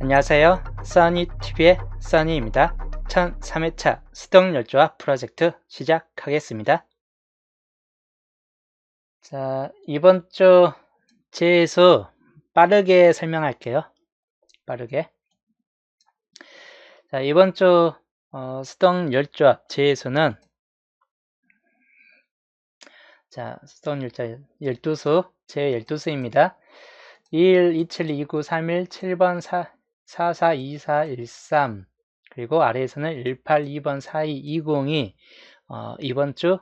안녕하세요. 써니TV의 써니입니다. 1003회차 수동열조합 프로젝트 시작하겠습니다. 자, 이번 주 재수 빠르게 설명할게요. 빠르게. 자, 이번 주 수동열조합 재수는 수동열조합 12수, 제 12수입니다. 21, 27, 29, 31, 7번 44, 24, 13 그리고 아래에서는 18, 2번 42, 20이 이번 주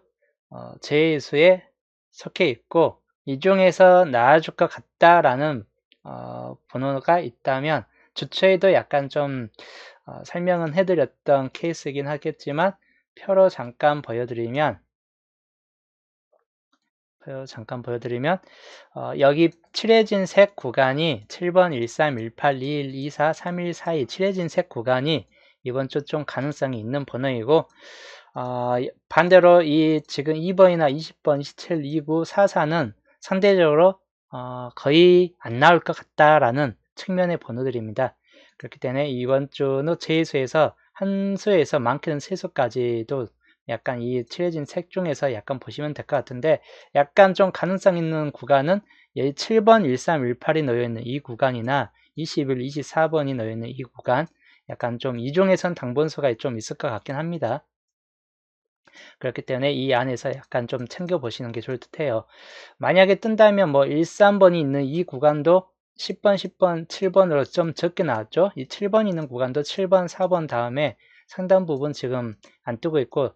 재수에 속해 있고, 이 중에서 나아줄 것 같다라는 번호가 있다면 주초에도 약간 좀 설명은 해드렸던 케이스이긴 하겠지만 표로 잠깐 보여드리면 여기 칠해진 색 구간이 7번 13, 18, 21, 24, 31, 42 칠해진 색 구간이 이번 주 좀 가능성이 있는 번호이고, 반대로 이 지금 2번이나 20번, 27, 29, 44는 상대적으로 거의 안 나올 것 같다라는 측면의 번호들입니다. 그렇기 때문에 이번 주는 재수에서 한 수에서 많게는 세 수까지도 약간 이 칠해진 색 중에서 약간 보시면 될 것 같은데, 약간 좀 가능성 있는 구간은 여기 7번, 13, 18이 놓여있는 이 구간이나 21, 24번이 놓여있는 이 구간, 약간 좀 이 중에선 당번수가 좀 있을 것 같긴 합니다. 그렇기 때문에 이 안에서 약간 좀 챙겨보시는 게 좋을 듯 해요. 만약에 뜬다면 뭐 1, 3번이 있는 이 구간도 10번, 10번, 7번으로 좀 적게 나왔죠. 이 7번 있는 구간도 7번, 4번 다음에 상당 부분 지금 안 뜨고 있고,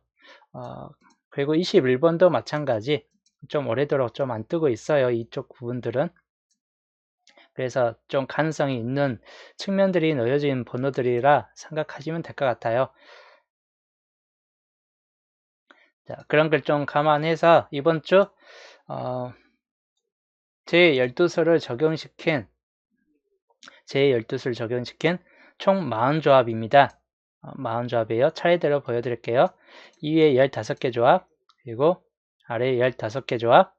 그리고 21번도 마찬가지 좀 오래도록 좀 안 뜨고 있어요. 이쪽 부분들은. 그래서 좀 가능성이 있는 측면들이 놓여진 번호들이라 생각하시면 될 것 같아요. 자, 그런 걸 좀 감안해서 이번 주 제12수를 적용시킨 총 40조합입니다. 40조합이에요. 차례대로 보여드릴게요. 2위에 15개 조합, 그리고 아래에 15개 조합,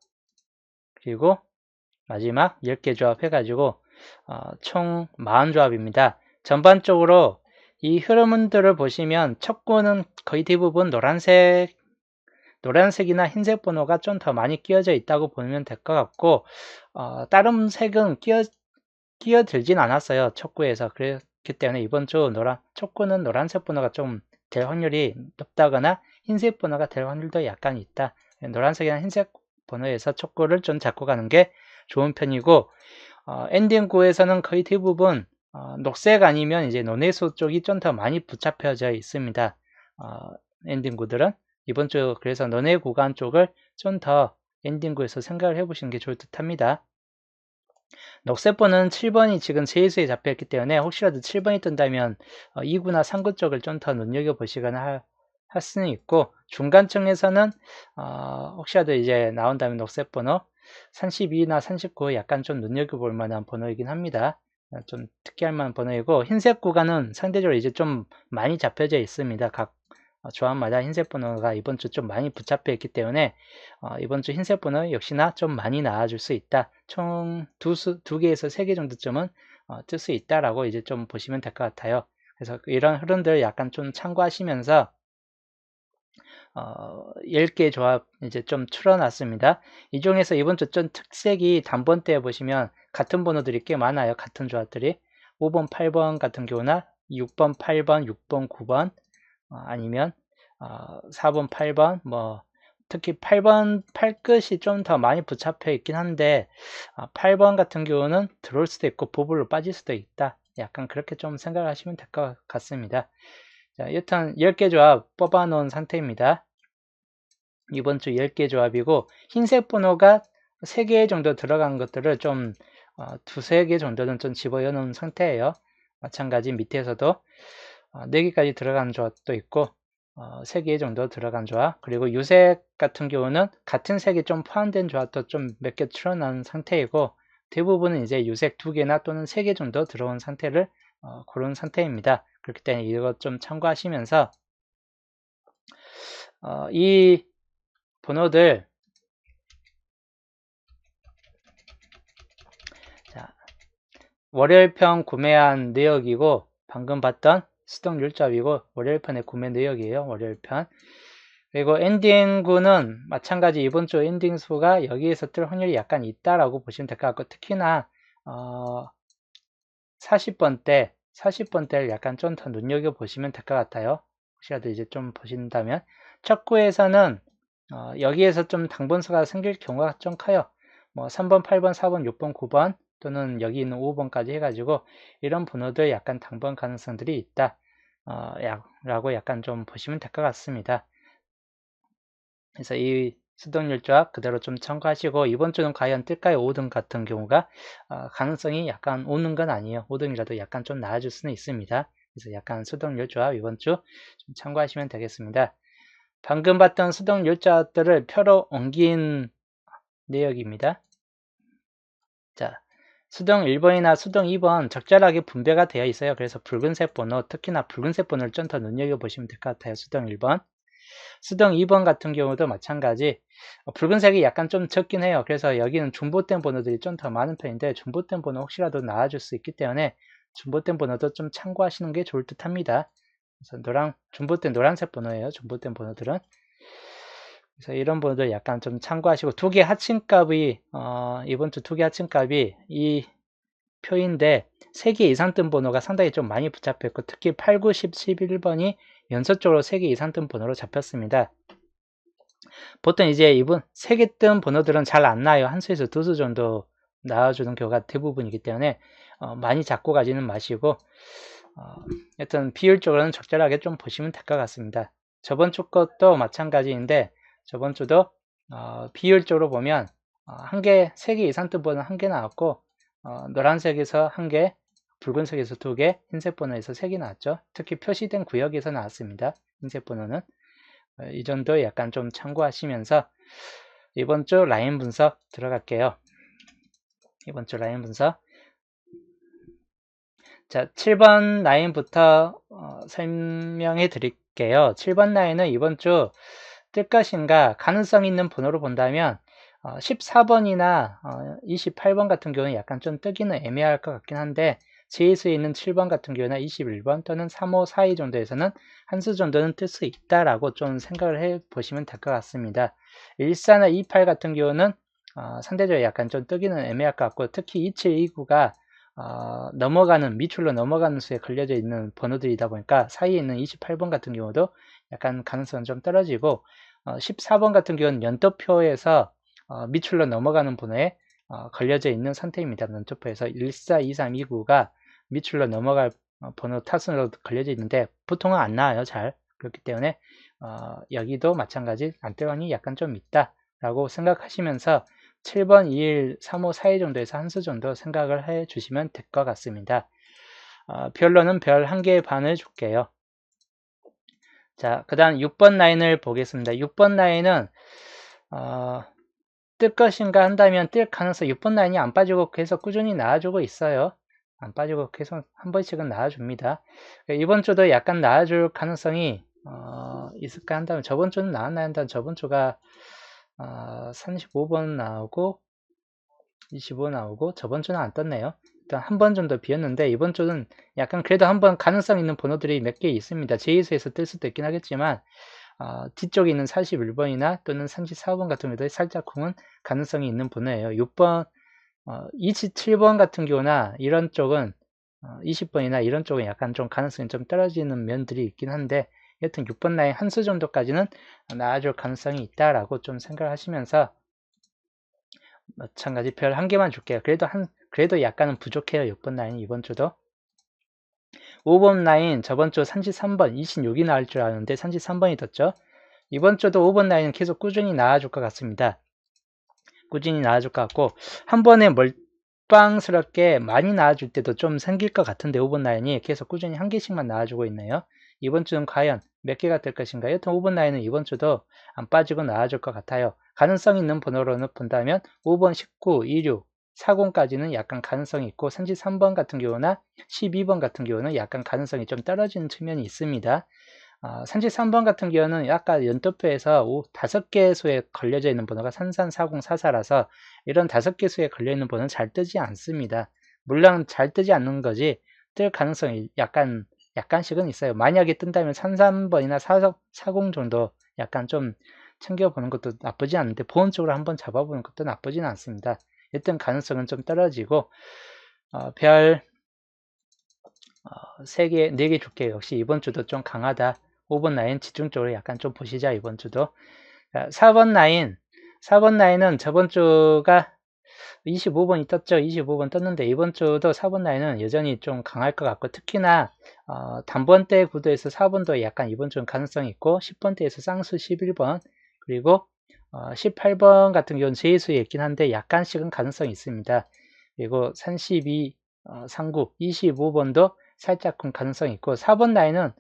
그리고 마지막 10개 조합 해가지고 총 40조합입니다. 전반적으로 이 흐름들을 보시면 첫 구는 거의 대부분 노란색이나 흰색 번호가 좀 더 많이 끼어져 있다고 보면 될 것 같고, 다른 색은 끼어들진 않았어요. 첫 구에서. 그렇기 때문에 이번 주 첫 구는 노란색 번호가 좀 될 확률이 높다거나 흰색 번호가 될 확률도 약간 있다. 노란색이나 흰색 번호에서 첫 구를 좀 잡고 가는 게 좋은 편이고, 엔딩 구에서는 거의 대부분 녹색 아니면 이제 논해수 쪽이 좀 더 많이 붙잡혀져 있습니다. 엔딩 구들은 이번 주 그래서 논해 구간 쪽을 좀 더 엔딩 구에서 생각을 해보시는 게 좋을 듯 합니다. 녹색번은 7번이 지금 제수에 잡혀있기 때문에 혹시라도 7번이 뜬다면 2구나 3구 쪽을 좀 더 눈여겨보시거나 할 수는 있고, 중간층에서는 혹시라도 이제 나온다면 녹색번호 32나 39 약간 좀 눈여겨볼 만한 번호이긴 합니다. 좀 특이할 만한 번호이고, 흰색 구간은 상대적으로 이제 좀 많이 잡혀져 있습니다. 각 조합마다 흰색 번호가 이번 주 좀 많이 붙잡혀 있기 때문에 이번 주 흰색 번호 역시나 좀 많이 나와줄 수 있다. 총 두 개에서 세 개 정도쯤은 뜰 수 있다라고 이제 좀 보시면 될 것 같아요. 그래서 이런 흐름들 약간 좀 참고하시면서 10개 조합 이제 좀 추려놨습니다. 이 중에서 이번 주 좀 특색이 단번대에 보시면 같은 번호들이 꽤 많아요. 같은 조합들이 5번, 8번 같은 경우나 6번, 8번, 6번, 9번 아니면 4번, 8번 뭐 특히 8번, 8끝이 좀 더 많이 붙잡혀 있긴 한데 8번 같은 경우는 들어올 수도 있고 보불로 빠질 수도 있다. 약간 그렇게 좀 생각하시면 될 것 같습니다. 자, 여튼 10개 조합 뽑아 놓은 상태입니다. 이번 주 10개 조합이고, 흰색 번호가 3개 정도 들어간 것들을 좀 두세 개 정도는 좀 집어넣어 놓은 상태예요. 마찬가지 밑에서도 4개까지 들어간 조합도 있고 3개 정도 들어간 조합, 그리고 유색 같은 경우는 같은 색이 좀 포함된 조합도 좀 몇 개 틀어놓은 상태이고, 대부분은 이제 유색 2개나 또는 3개 정도 들어온 상태를 고른 상태입니다. 그렇기 때문에 이것 좀 참고하시면서 이 번호들 자, 월요일편 구매한 내역이고 방금 봤던 수동률잡이고 월요일편의 구매 내역이에요. 월요일편. 그리고 엔딩구는 마찬가지 이번 주 엔딩 수가 여기에서 뜰 확률이 약간 있다라고 보시면 될 것 같고, 특히나 40번대를 약간 좀 더 눈여겨보시면 될 것 같아요. 혹시라도 이제 좀 보신다면. 첫 구에서는 여기에서 좀 당분수가 생길 경우가 좀 커요. 뭐 3번, 8번, 4번, 6번, 9번 또는 여기 있는 5번까지 해가지고 이런 번호들 약간 당번 가능성들이 있다 라고 약간 좀 보시면 될 것 같습니다. 그래서 이 수동률조합 그대로 좀 참고하시고, 이번 주는 과연 뜰까요? 5등 같은 경우가 가능성이 약간 오는 건 아니에요. 5등이라도 약간 좀 나아질 수는 있습니다. 그래서 약간 수동률조합 이번 주 좀 참고하시면 되겠습니다. 방금 봤던 수동률조합들을 표로 옮긴 내역입니다. 자, 수동 1번이나 수동 2번 적절하게 분배가 되어 있어요. 그래서 붉은색 번호, 특히나 붉은색 번호를 좀 더 눈여겨보시면 될 것 같아요. 수동 1번. 수동 2번 같은 경우도 마찬가지. 붉은색이 약간 좀 적긴 해요. 그래서 여기는 중보된 번호들이 좀 더 많은 편인데, 중보된 번호 혹시라도 나와줄 수 있기 때문에 중보된 번호도 좀 참고하시는 게 좋을 듯 합니다. 그래서 중보된 노란색 번호예요. 중보된 번호들은. 그래서 이런 번호들 약간 좀 참고하시고, 두 개 합친값이 이번 주 두 개 합친값이 이 표인데 3개 이상 뜬 번호가 상당히 좀 많이 붙잡혔고, 특히 8, 9, 10, 11번이 연속적으로 3개 이상 뜬 번호로 잡혔습니다. 보통 이제 이분 3개 뜬 번호들은 잘 안 나와요. 한 수에서 두 수 정도 나와주는 경우가 대부분이기 때문에 많이 잡고 가지는 마시고, 여튼 비율적으로는 적절하게 좀 보시면 될 것 같습니다. 저번 주 것도 마찬가지인데, 저번 주도 비율적으로 보면 세 개 이상 뜬 번호 한 개 나왔고, 노란색에서 한 개, 붉은색에서 두 개, 흰색 번호에서 세 개 나왔죠. 특히 표시된 구역에서 나왔습니다. 흰색 번호는. 이 정도 약간 좀 참고하시면서 이번 주 라인 분석 들어갈게요. 이번 주 라인 분석. 자, 7번 라인부터 설명해 드릴게요. 7번 라인은 이번 주 뜰 것인가 가능성 있는 번호로 본다면 14번이나 28번 같은 경우는 약간 좀 뜨기는 애매할 것 같긴 한데, 제수에 있는 7번 같은 경우나 21번 또는 3, 5, 4, 2 정도에서는 한 수 정도는 뜰 수 있다라고 좀 생각을 해 보시면 될 것 같습니다. 14나 28 같은 경우는 상대적으로 약간 좀 뜨기는 애매할 것 같고, 특히 27, 29가 밑줄로 넘어가는 수에 걸려져 있는 번호들이다 보니까 사이에 있는 28번 같은 경우도 약간 가능성은 좀 떨어지고, 14번 같은 경우는 연도표에서 밑줄로 넘어가는 번호에 걸려져 있는 상태입니다. 연도표에서 14, 23, 29가 밑줄로 넘어갈 번호 타순으로 걸려져 있는데 보통은 안 나와요. 잘. 그렇기 때문에 여기도 마찬가지 안뜰 확률이 약간 좀 있다 라고 생각하시면서 7번, 2일, 3호, 4일 정도에서 한 수 정도 생각을 해 주시면 될 것 같습니다. 별로는 별 1개 반을 줄게요. 자, 그 다음 6번 라인을 보겠습니다. 6번 라인은 뜰 것인가 한다면 뜰 가능성, 6번 라인이 안 빠지고 계속 꾸준히 나와주고 있어요. 안 빠지고 계속 한 번씩은 나와줍니다. 이번 주도 약간 나와줄 가능성이 있을까 한다면, 저번 주는 나왔나요? 한다면 저번 주가 35번 나오고 25 나오고, 저번 주는 안 떴네요. 일단 한 번 정도 비었는데, 이번 주는 약간 그래도 한번 가능성 있는 번호들이 몇 개 있습니다. 제이수에서 뜰 수도 있긴 하겠지만 뒤쪽에 있는 41번이나 또는 34번 같은 경우도 살짝 쿵은 가능성이 있는 번호예요. 6번, 27번 같은 경우나 이런 쪽은 20번이나 이런 쪽은 약간 좀 가능성이 좀 떨어지는 면들이 있긴 한데, 여튼 6번 라인 한 수 정도까지는 나아질 가능성이 있다라고 좀 생각하시면서, 마찬가지 별 1개만 줄게요. 그래도 약간은 부족해요. 6번 라인 이번 주도. 5번 라인 저번 주 33번 26이 나올 줄 아는데 33번이 떴죠. 이번 주도 5번 라인은 계속 꾸준히 나와줄 것 같습니다. 꾸준히 나와줄 것 같고, 한 번에 멀빵스럽게 많이 나와줄 때도 좀 생길 것 같은데 5번 라인이 계속 꾸준히 1개씩만 나와주고 있네요. 이번 주는 과연 몇 개가 될 것인가? 여튼 5번 라인은 이번 주도 안 빠지고 나와줄 것 같아요. 가능성 있는 번호로는 본다면 5번, 19, 26, 40까지는 약간 가능성이 있고, 33번 같은 경우나 12번 같은 경우는 약간 가능성이 좀 떨어지는 측면이 있습니다. 33번 같은 경우는 아까 연도표에서 5개 수에 걸려져 있는 번호가 334044라서 이런 5개 수에 걸려있는 번호는 잘 뜨지 않습니다. 물론 잘 뜨지 않는 거지 뜰 가능성이 약간씩은 있어요. 만약에 뜬다면 33번이나 40 정도 약간 좀 챙겨보는 것도 나쁘지 않은데 보험적으로 한번 잡아보는 것도 나쁘진 않습니다. 일단 가능성은 좀 떨어지고 별 3개, 4개 줄게요. 역시 이번 주도 좀 강하다. 5번 라인 집중적으로 약간 좀 보시자 이번 주도. 4번 라인은 저번 주가 25번이 떴죠. 25번 떴는데 이번 주도 4번 라인은 여전히 좀 강할 것 같고 특히나 단번대 구도에서 4번도 약간 이번 주는 가능성이 있고 10번대에서 쌍수 11번 그리고 18번 같은 경우는 제수에 있긴 한데 약간씩은 가능성이 있습니다. 그리고 32, 39, 25번도 살짝은 가능성이 있고 4번 라인은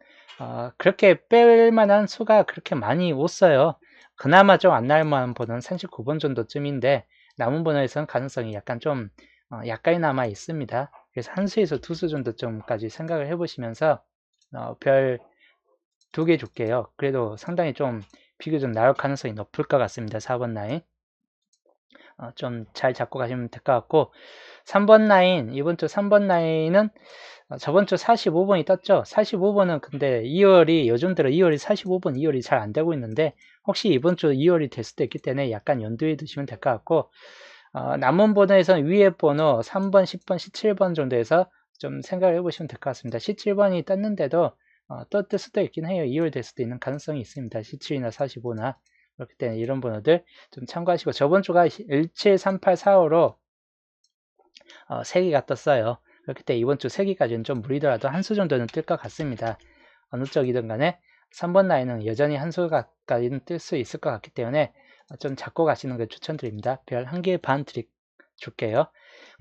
그렇게 뺄 만한 수가 그렇게 많이 없어요. 그나마 좀 안 날만 보는 39번 정도쯤인데 남은 번호에서는 가능성이 약간 좀 약간이 남아 있습니다. 그래서 한 수에서 두 수 정도쯤까지 생각을 해보시면서 별 2개 줄게요. 그래도 상당히 좀 비교적 나올 가능성이 높을 것 같습니다. 4번 라인 좀 잘 잡고 가시면 될 것 같고 3번 라인 이번 주 3번 라인은 저번 주 45번이 떴죠. 45번은 근데 2월이 요즘 들어 2월이 45번 2월이 잘 안 되고 있는데 혹시 이번 주 2월이 될 수도 있기 때문에 약간 연두에 두시면 될 것 같고 남은 번호에서는 위에 번호 3번, 10번, 17번 정도에서 좀 생각을 해보시면 될 것 같습니다. 17번이 떴는데도 또 뜰 수도 있긴 해요. 2월 될 수도 있는 가능성이 있습니다. 17이나 45나 그렇기 때문에 이런 번호들 좀 참고하시고 저번 주가 17, 38, 45로 3개가 떴어요. 그렇기 때문에 이번 주 3개까지는 좀 무리더라도 한 수 정도는 뜰 것 같습니다. 어느 쪽이든 간에 3번 라인은 여전히 한 수까지는 뜰 수 있을 것 같기 때문에 좀 잡고 가시는 걸 추천드립니다. 별 1개 반 줄게요.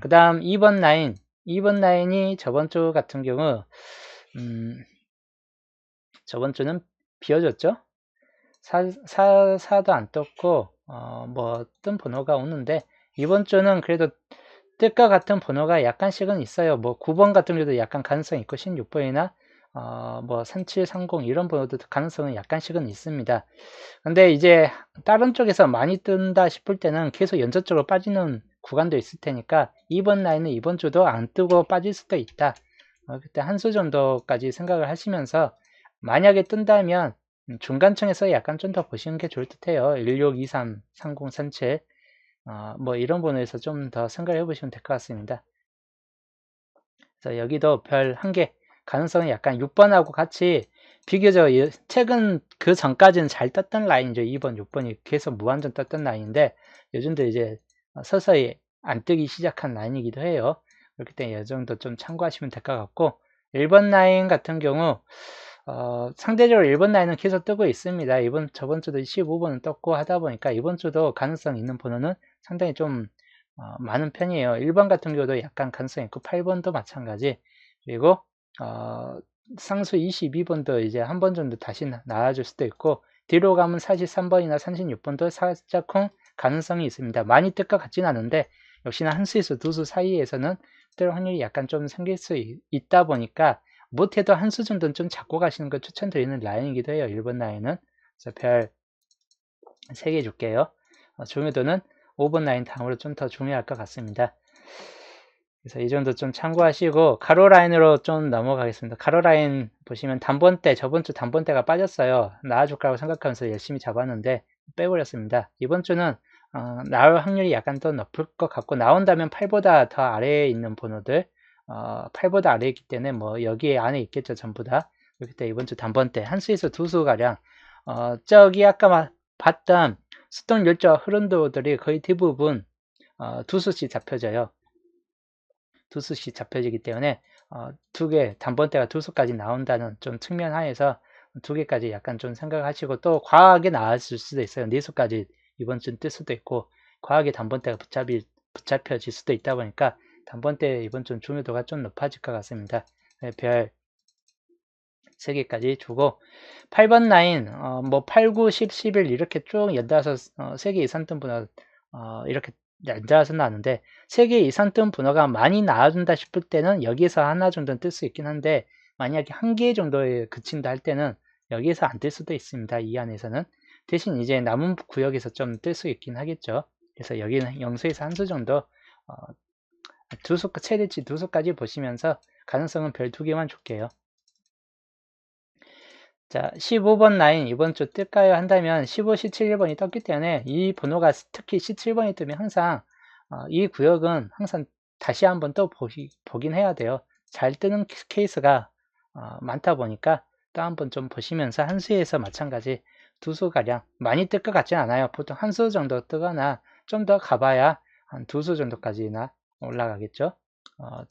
그 다음 2번 라인이 저번 주 같은 경우 저번 주는 비어졌죠? 4도 안 떴고 뭐 뜬 번호가 오는데 이번 주는 그래도 뜰 것 같은 번호가 약간씩은 있어요. 뭐 9번 같은 경우도 약간 가능성이 있고 16번이나 뭐 3730 이런 번호도 가능성은 약간씩은 있습니다. 근데 이제 다른 쪽에서 많이 뜬다 싶을 때는 계속 연속적으로 빠지는 구간도 있을 테니까 2번 라인은 이번 주도 안 뜨고 빠질 수도 있다. 그때 한 수 정도까지 생각을 하시면서 만약에 뜬다면 중간층에서 약간 좀 더 보시는 게 좋을 듯해요. 16, 23, 30, 37 뭐 이런 번호에서 좀 더 생각을 해보시면 될 것 같습니다. 그래서 여기도 별 1개 가능성은 약간 6번하고 같이 비교적 최근 그 전까지는 잘 떴던 라인이죠. 2번, 6번이 계속 무한정 떴던 라인인데 요즘도 이제 서서히 안 뜨기 시작한 라인이기도 해요. 그렇기 때문에 이 정도 좀 참고하시면 될 것 같고 1번 라인 같은 경우 상대적으로 1번 라인은 계속 뜨고 있습니다. 저번 주도 15번은 떴고 하다 보니까 이번 주도 가능성 있는 번호는 상당히 좀 많은 편이에요. 1번 같은 경우도 약간 가능성이 있고 8번도 마찬가지. 그리고 상수 22번도 이제 한 번 정도 다시 나와줄 수도 있고 뒤로 가면 43번이나 36번도 살짝쿵 가능성이 있습니다. 많이 뜰 것 같진 않은데 역시나 한 수에서 두 수 사이에서는 뜰 확률이 약간 좀 생길 수 있다 보니까 못해도 한 수 정도는 좀 잡고 가시는 걸 추천드리는 라인이기도 해요. 1번 라인은. 그래서 별 3개 줄게요. 중요도는 5번 라인 다음으로 좀 더 중요할 것 같습니다. 그래서 이 정도 좀 참고하시고 가로 라인으로 좀 넘어가겠습니다. 가로 라인 보시면 단번대 저번 주 단번대가 빠졌어요. 나와줄 거라고 생각하면서 열심히 잡았는데 빼버렸습니다. 이번 주는 나올 확률이 약간 더 높을 것 같고 나온다면 8보다 더 아래에 있는 번호들 8보다 아래에 있기 때문에 뭐 여기 안에 있겠죠 전부 다. 그렇기 때문에 이번 주 단번대 한 수에서 두 수 가량 저기 아까 봤던 수동 열자 흐름도들이 거의 대부분 두 수씩 잡혀져요. 두 수씩 잡혀지기 때문에 2개 단번대가 두 수까지 나온다는 좀 측면 하에서 2개까지 약간 좀 생각하시고 또 과하게 나왔을 수도 있어요. 4수까지 이번 주는 뜰 수도 있고 과하게 단번대가 붙잡혀질 수도 있다 보니까 단번대 이번 주는 중요도가 좀 높아질 것 같습니다. 네, 별 3개까지 주고 8번 라인 뭐 8, 9, 10, 11 이렇게 쭉 연달아서 3개 이상 뜬 분은 이렇게 연달아서 나왔는데 3개 이상 뜬 분호가 많이 나와준다 싶을 때는 여기에서 하나 정도는 뜰 수 있긴 한데 만약에 1개 정도에 그친다 할 때는 여기에서 안 뜰 수도 있습니다. 이 안에서는 대신 이제 남은 구역에서 좀 뜰 수 있긴 하겠죠. 그래서 여기는 0수에서 한 수 정도 최대치 두 수까지 보시면서 가능성은 별 2개만 줄게요. 자, 15번 라인 이번 주 뜰까요? 한다면 15, 17번이 떴기 때문에 이 번호가 특히 17번이 뜨면 항상 이 구역은 항상 다시 한번 또 보긴 해야 돼요. 잘 뜨는 케이스가 많다 보니까 또 한번 좀 보시면서 한 수에서 마찬가지 두 수가량 많이 뜰 것 같진 않아요. 보통 한 수 정도 뜨거나 좀 더 가봐야 한 두 수 정도까지나 올라가겠죠.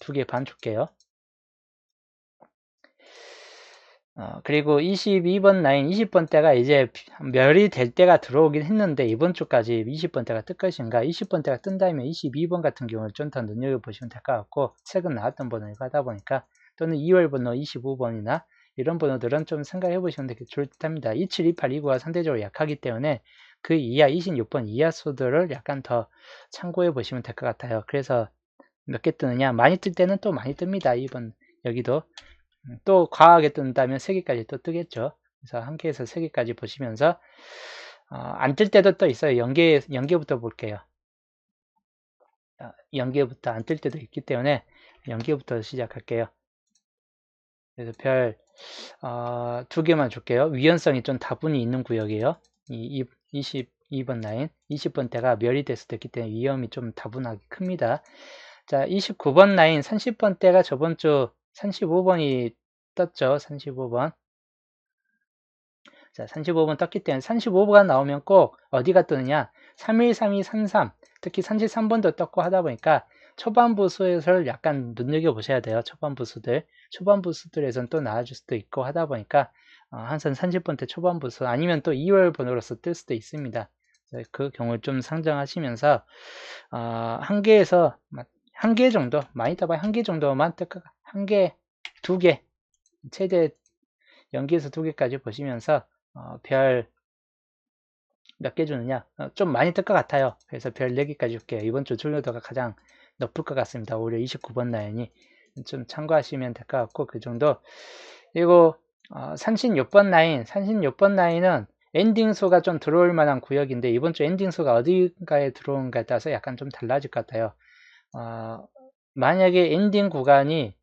2개 반 줄게요. 그리고 22번 라인 20번 대가 이제 멸이 될 때가 들어오긴 했는데 이번 주까지 20번 대가 뜰 것인가, 20번 대가 뜬다면 22번 같은 경우는 좀 더 눈여겨보시면 될 것 같고, 최근 나왔던 번호를 하다 보니까 또는 2월 번호 25번이나 이런 번호들은 좀 생각해 보시면 되게 좋을 듯 합니다. 27, 28, 29가 상대적으로 약하기 때문에 그 이하 26번 이하 수들을 약간 더 참고해 보시면 될 것 같아요. 그래서 몇 개 뜨느냐, 많이 뜰 때는 또 많이 뜹니다. 이번 여기도 또 과하게 뜬다면 3개까지 또 뜨겠죠. 그래서 한 개에서 3개까지 보시면서 안 뜰 때도 또 있어요. 연계부터 볼게요. 연계부터 안 뜰 때도 있기 때문에 연계부터 시작할게요. 그래서 별 2개만 줄게요. 위헌성이 좀 다분히 있는 구역이에요. 22번 라인 20번 대가 멸이 됐을 때 있기 때문에 위험이 좀 다분하게 큽니다. 자, 29번 라인 30번 대가 저번주 35번이 떴죠. 35번. 자, 35번 떴기 때문에 35번 나오면 꼭 어디가 뜨느냐, 31, 32, 33, 특히 33번도 떴고 하다 보니까 초반부 수를 약간 눈여겨보셔야 돼요. 초반부 수들에선 또 나와줄 수도 있고 하다 보니까 항상 30번대 초반부 수 아니면 또 2월 번호로서 뜰 수도 있습니다. 그 경우를 좀 상정하시면서 한 개에서 한 개 정도, 많이 떠봐야 한 개 정도만 뜰 것, 한 개, 2개, 최대 연기에서 2개까지 보시면서 별 몇 개 주느냐, 좀 많이 뜰 것 같아요. 그래서 별 4개까지 줄게요. 이번 주 출루도가 가장 높을 것 같습니다. 오히려 29번 라인이 좀 참고하시면 될 것 같고, 그 정도. 그리고 36번 라인은 엔딩 수가 좀 들어올 만한 구역인데 이번 주 엔딩 수가 어디가에 들어온가에 따라서 약간 좀 달라질 것 같아요. 만약에 엔딩 구간이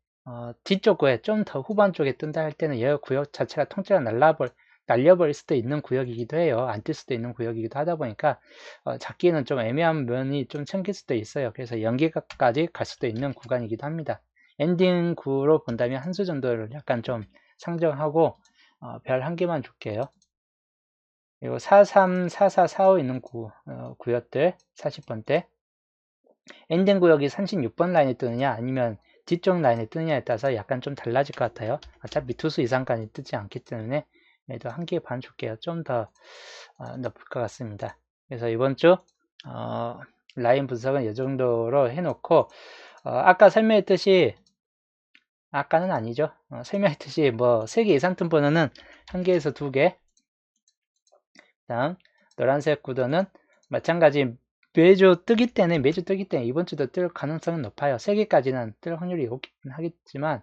뒤쪽 구에 좀 더 후반 쪽에 뜬다 할 때는 이 구역 자체가 통째로 날려버릴 수도 있는 구역이기도 해요. 안 뜰 수도 있는 구역이기도 하다 보니까 잡기에는 좀 애매한 면이 좀 생길 수도 있어요. 그래서 연기까지 갈 수도 있는 구간이기도 합니다. 엔딩 구로 본다면 한 수 정도를 약간 좀 상정하고 별 1개만 줄게요. 그리고 43, 44, 45 있는 구역들 40번대 엔딩 구역이 36번 라인에 뜨느냐 아니면 뒤쪽 라인에 뜨느냐에 따라서 약간 좀 달라질 것 같아요. 어차피 투수 이상까지 뜨지 않기 때문에 얘도 1개 반 줄게요. 좀 더 높을 것 같습니다. 그래서 이번 주 라인 분석은 이 정도로 해놓고 아까 설명했듯이, 아까는 아니죠. 설명했듯이 뭐 3개 이상 뜬 번호는 1개에서 2개, 다음 노란색 구도는 마찬가지 매주 뜨기 때문에 이번 주도 뜰 가능성은 높아요. 3개까지는 뜰 확률이 높긴 하겠지만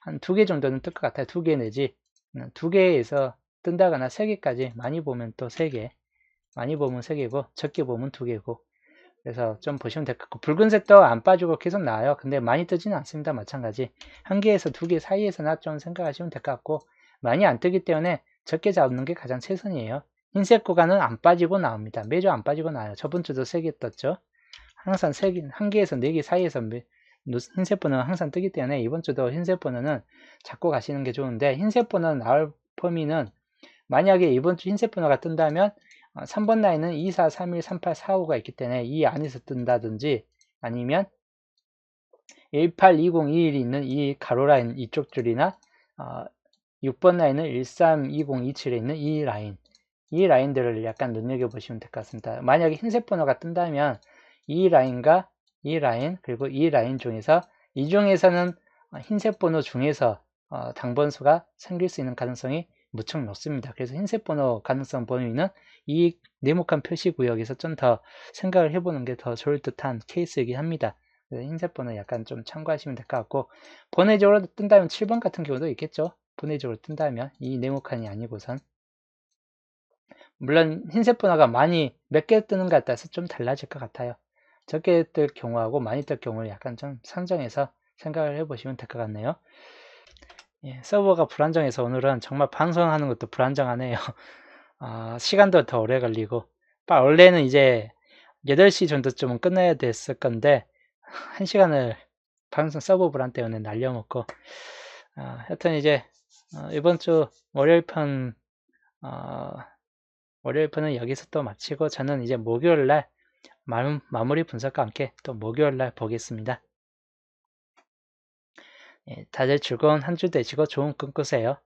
한 2개 정도는 뜰 것 같아요. 2개 내지 2개에서 뜬다거나 3개까지, 많이 보면 또 3개, 많이 보면 3개고 적게 보면 2개고, 그래서 좀 보시면 될 것 같고, 붉은색도 안 빠지고 계속 나와요. 근데 많이 뜨지는 않습니다. 마찬가지 1개에서 2개 사이에서나 좀 생각하시면 될 것 같고, 많이 안 뜨기 때문에 적게 잡는 게 가장 최선이에요. 흰색 구간은 안 빠지고 나옵니다. 매주 안 빠지고 나와요. 저번 주도 3개 떴죠. 항상 1개에서 4개 사이에서 흰색 번호는 항상 뜨기 때문에 이번 주도 흰색 번호는 잡고 가시는 게 좋은데, 흰색 번호 나올 범위는 만약에 이번 주 흰색 번호가 뜬다면 3번 라인은 24, 31, 38, 45가 있기 때문에 이 안에서 뜬다든지, 아니면 18, 20, 21이 있는 이 가로 라인 이쪽 줄이나 6번 라인은 13, 20, 27에 있는 이 라인들을 약간 눈여겨보시면 될 것 같습니다. 만약에 흰색 번호가 뜬다면 이 라인과 이 라인, 그리고 이 라인 중에서, 이 중에서는 흰색 번호 중에서 당번수가 생길 수 있는 가능성이 무척 높습니다. 그래서 흰색 번호 가능성 범위는 이 네모칸 표시 구역에서 좀 더 생각을 해보는 게 더 좋을 듯한 케이스이긴 합니다. 흰색 번호 약간 좀 참고하시면 될 것 같고, 번외적으로 뜬다면 7번 같은 경우도 있겠죠. 번외적으로 뜬다면 이 네모칸이 아니고선, 물론 흰색 번호가 많이 몇 개 뜨는가에 따라서 좀 달라질 것 같아요. 적게 뜰 경우하고 많이 뜰 경우를 약간 좀 상정해서 생각을 해보시면 될 것 같네요. 예, 서버가 불안정해서 오늘은 정말 방송하는 것도 불안정하네요. 시간도 더 오래 걸리고, 원래는 이제 8시 정도쯤은 끝내야 됐을 건데, 1시간을 방송 서버 불안 때문에 날려먹고, 하여튼 이제, 이번 주 월요일 편, 월요일 편은 여기서 또 마치고, 저는 이제 목요일 날 마무리 분석과 함께 또 목요일 날 보겠습니다. 예, 다들 즐거운 한 주 되시고 좋은 꿈 꾸세요.